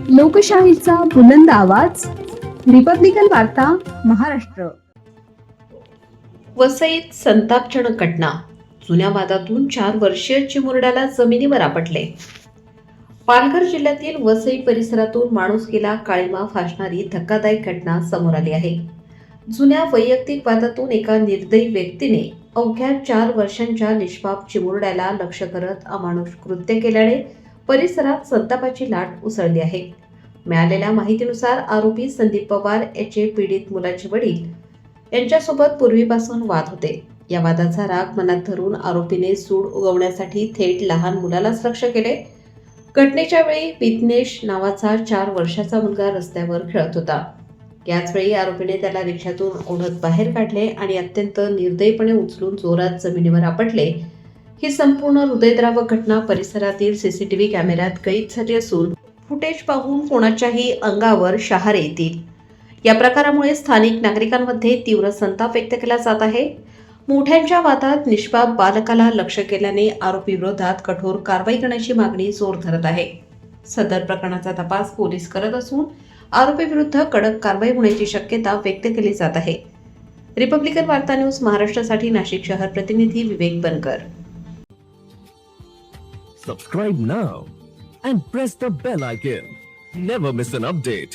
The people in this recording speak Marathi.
लोकशाहीचा बुलंद आवाज, रिपब्लिकन वार्ता, महाराष्ट्र. वसईत संतापजनक घटना. जुन्या वादातून 4 वर्षीय चिमुरड्याला जमिनीवर आपटले. पालघर जिल्ह्यातील वसई परिसरातून माणुसकीला काळिमा फासणारी धक्कादायक घटना समोर आली आहे. जुन्या वैयक्तिक वादातून एका निर्दयी व्यक्तीने अवघ्या 4 वर्षांच्या निष्पाप चिमुरड्याला लक्ष्य करत अमानुष कृत्य केल्याने परिसरात संतापाची लाट उसळली आहे. मिळालेल्या माहितीनुसार आरोपी संदीप पवार याचे पीडित मुलाचे वडील यांच्यासोबत पूर्वीपासून वाद होते. या वादाचा राग मनात धरून आरोपीने सूड उगवण्यासाठी थेट लहान मुलालाच लक्ष्य केले. घटनेच्या वेळी विघ्नेश नावाचा 4 वर्षाचा मुलगा रस्त्यावर खेळत होता. याचवेळी आरोपीने त्याला रिक्षातून ओढत बाहेर काढले आणि अत्यंत निर्दयीपणे उचलून जोरात जमिनीवर आपटले. ही संपूर्ण हृदयद्रावक घटना परिसरातील सीसीटीव्ही कॅमेऱ्यात कैद झाली असून फुटेज पाहून कोणाच्याही अंगावर शहारे येतील. या प्रकारामुळे स्थानिक नागरिकांमध्ये तीव्र संताप व्यक्त केला जात आहे. मोठ्यांच्या वादात निष्पाप बालकाला लक्ष्य केल्याने आरोपी विरोधात कठोर कारवाई करण्याची मागणी जोर धरत आहे. सदर प्रकरणाचा तपास पोलीस करत असून आरोपी विरुद्ध कडक कारवाई होण्याची शक्यता व्यक्त केली जात आहे. रिपब्लिकन वार्ता न्यूज महाराष्ट्रासाठी नाशिक शहर प्रतिनिधी विवेक बनकर. Subscribe now and press the bell icon. Never miss an update.